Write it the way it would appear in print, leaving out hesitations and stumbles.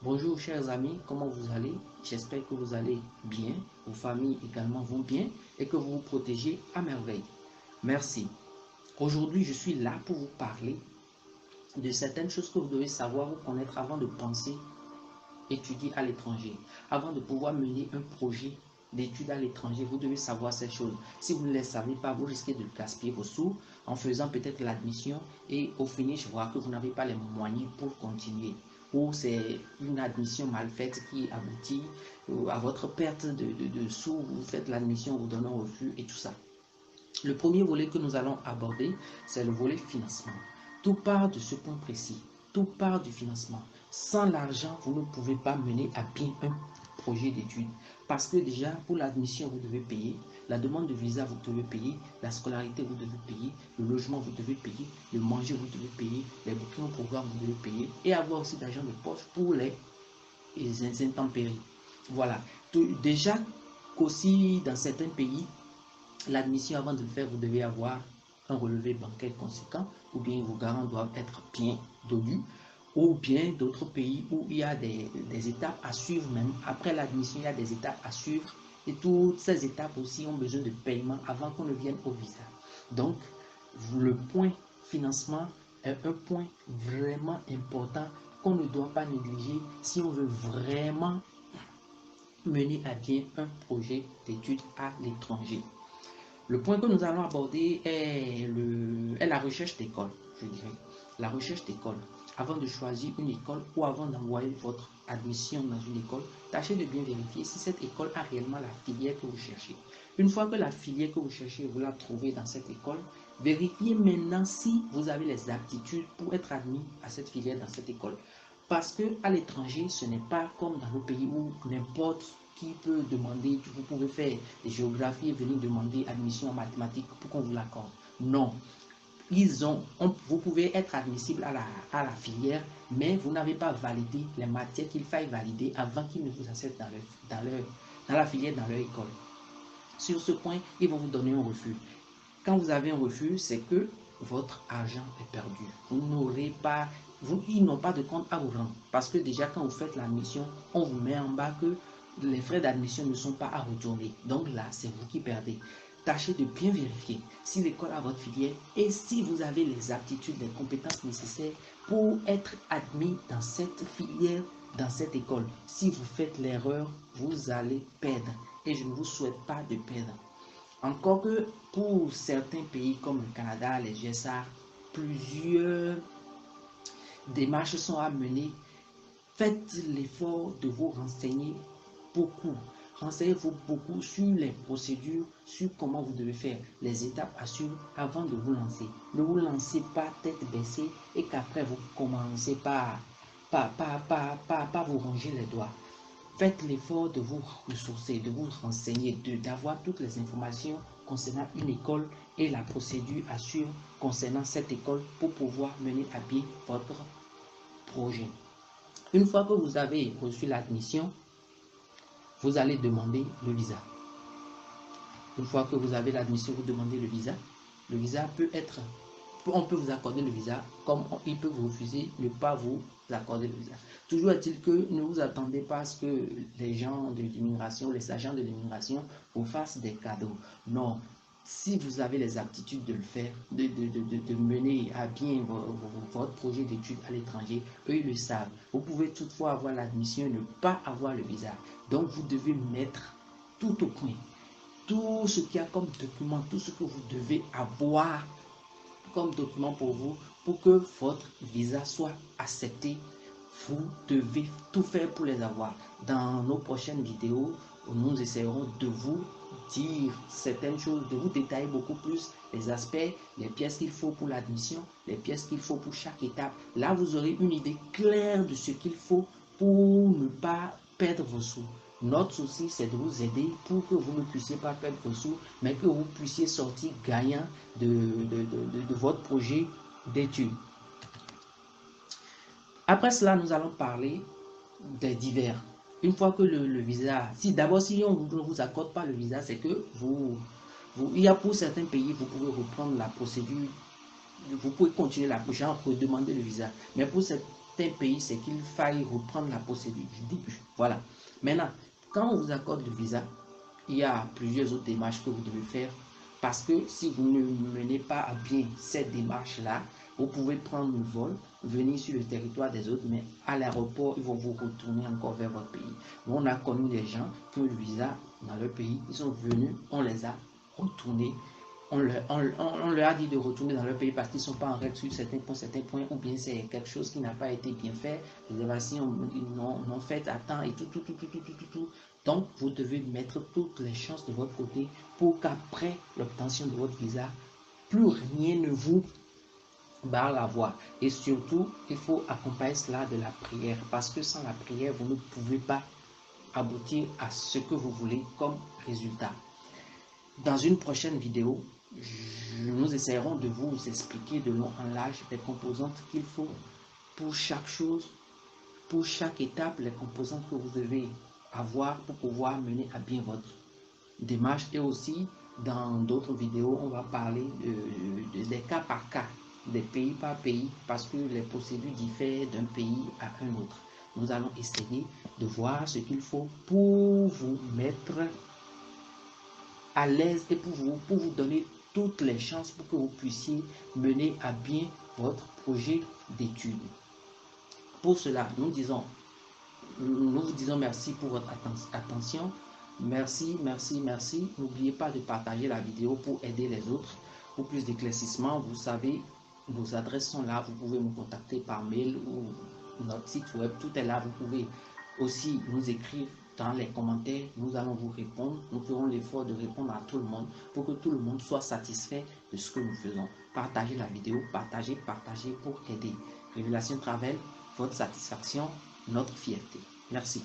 Bonjour chers amis, comment vous allez? J'espère que vous allez bien, vos familles également vont bien et que vous vous protégez à merveille. Merci. Aujourd'hui, je suis là pour vous parler de certaines choses que vous devez savoir ou connaître avant de penser étudier à l'étranger. Avant de pouvoir mener un projet d'études à l'étranger, vous devez savoir ces choses. Si vous ne les savez pas, vous risquez de gaspiller vos sous en faisant peut-être l'admission et au finish, voir que vous n'avez pas les moyens pour continuer. Ou c'est une admission mal faite qui aboutit à votre perte de sous, vous faites l'admission, vous donnez un refus et tout ça. Le premier volet que nous allons aborder, c'est le volet financement. Tout part de ce point précis. Tout part du financement. Sans l'argent, vous ne pouvez pas mener à bien un projet d'études. Parce que déjà, pour l'admission, vous devez payer. La demande de visa, vous devez payer. La scolarité, vous devez payer. Le logement, vous devez payer. Le manger, vous devez payer. Les bouquins au programme, vous devez payer. Et avoir aussi d'argent de poche pour les intempéries. Voilà. Déjà qu'aussi dans certains pays, l'admission, avant de le faire, vous devez avoir un relevé bancaire conséquent, ou bien vos garants doivent être bien donnus, ou bien d'autres pays où il y a des étapes à suivre même. Après l'admission, il y a des étapes à suivre, et toutes ces étapes aussi ont besoin de paiement avant qu'on ne vienne au visa. Donc, le point financement est un point vraiment important qu'on ne doit pas négliger si on veut vraiment mener à bien un projet d'études à l'étranger. Le point que nous allons aborder est la recherche d'école, je dirais. La recherche d'école. Avant de choisir une école ou avant d'envoyer votre admission dans une école, tâchez de bien vérifier si cette école a réellement la filière que vous cherchez. Une fois que la filière que vous cherchez, vous la trouvez dans cette école, vérifiez maintenant si vous avez les aptitudes pour être admis à cette filière dans cette école. Parce qu'à l'étranger, ce n'est pas comme dans nos pays où n'importe qui peut demander, vous pouvez faire des géographies et venir demander admission en mathématiques pour qu'on vous l'accorde. Non. Vous pouvez être admissible à la filière, mais vous n'avez pas validé les matières qu'il faille valider avant qu'ils ne vous acceptent dans la filière, dans leur école. Sur ce point, ils vont vous donner un refus. Quand vous avez un refus, c'est que votre argent est perdu. Vous n'aurez pas, ils n'ont pas de compte à vous rendre. Parce que déjà, quand vous faites l'admission, on vous met en bas que les frais d'admission ne sont pas à retourner. Donc là, c'est vous qui perdez. Tâchez de bien vérifier si l'école a votre filière et si vous avez les aptitudes, les compétences nécessaires pour être admis dans cette filière, dans cette école. Si vous faites l'erreur, vous allez perdre. Et je ne vous souhaite pas de perdre. Encore que pour certains pays comme le Canada, les USA, plusieurs démarches sont à mener. Faites l'effort de vous renseigner beaucoup. Renseignez-vous beaucoup sur les procédures, sur comment vous devez faire, les étapes à suivre avant de vous lancer. Ne vous lancez pas tête baissée et qu'après vous commencez par vous ronger les doigts. Faites l'effort de vous ressourcer, de vous renseigner, d'avoir toutes les informations concernant une école et la procédure à suivre concernant cette école pour pouvoir mener à bien votre projet. Une fois que vous avez reçu l'admission, vous allez demander le visa. Une fois que vous avez l'admission, vous demandez le visa. Le visa peut être, on peut vous accorder le visa, comme il peut vous refuser, ne pas vous accorder le visa. Toujours est-il que ne vous attendez pas à ce que les gens de l'immigration, les agents de l'immigration vous fassent des cadeaux. Non. Si vous avez les aptitudes de le faire, de mener à bien votre projet d'études à l'étranger, eux ils le savent. Vous pouvez toutefois avoir l'admission et ne pas avoir le visa. Donc vous devez mettre tout au point. Tout ce qu'il y a comme document, tout ce que vous devez avoir comme document pour vous, pour que votre visa soit accepté, vous devez tout faire pour les avoir. Dans nos prochaines vidéos, nous essaierons de vous dire certaines choses, de vous détailler beaucoup plus les aspects, les pièces qu'il faut pour l'admission, les pièces qu'il faut pour chaque étape. Là, vous aurez une idée claire de ce qu'il faut pour ne pas perdre vos sous. Notre souci, c'est de vous aider pour que vous ne puissiez pas perdre vos sous, mais que vous puissiez sortir gagnant de votre projet d'études. Après cela, nous allons parler des divers. Une fois que le visa, d'abord si on ne vous accorde pas le visa, c'est que il y a pour certains pays, vous pouvez reprendre la procédure, vous pouvez continuer la procédure, redemander le visa. Mais pour certains pays, c'est qu'il faille reprendre la procédure. Voilà. Maintenant, quand on vous accorde le visa, il y a plusieurs autres démarches que vous devez faire parce que si vous ne menez pas à bien cette démarche-là, vous pouvez prendre le vol, venir sur le territoire des autres, mais à l'aéroport, ils vont vous retourner encore vers votre pays. On a connu des gens qui ont le visa dans leur pays, ils sont venus, on les a retournés. On leur a dit de retourner dans leur pays parce qu'ils ne sont pas en règle sur certains points, ou bien c'est quelque chose qui n'a pas été bien fait, les évasions non faites à temps et tout. Donc, vous devez mettre toutes les chances de votre côté pour qu'après l'obtention de votre visa, plus rien ne vous barre la voie. Et surtout, il faut accompagner cela de la prière parce que sans la prière, vous ne pouvez pas aboutir à ce que vous voulez comme résultat. Dans une prochaine vidéo, nous essaierons de vous expliquer de long en large les composantes qu'il faut pour chaque chose, pour chaque étape, les composantes que vous devez avoir pour pouvoir mener à bien votre démarche. Et aussi, dans d'autres vidéos, on va parler des cas par cas, des pays par pays, parce que les procédures diffèrent d'un pays à un autre. Nous allons essayer de voir ce qu'il faut pour vous mettre à l'aise et pour vous donner toutes les chances pour que vous puissiez mener à bien votre projet d'études. Pour cela, nous vous disons merci pour votre attention. Merci. N'oubliez pas de partager la vidéo pour aider les autres. Pour plus d'éclaircissements, vous savez, nos adresses sont là. Vous pouvez nous contacter par mail ou notre site web. Tout est là. Vous pouvez aussi nous écrire dans les commentaires. Nous allons vous répondre. Nous ferons l'effort de répondre à tout le monde pour que tout le monde soit satisfait de ce que nous faisons. Partagez la vidéo. Partagez pour aider. Révélation Travel, votre satisfaction, notre fierté. Merci.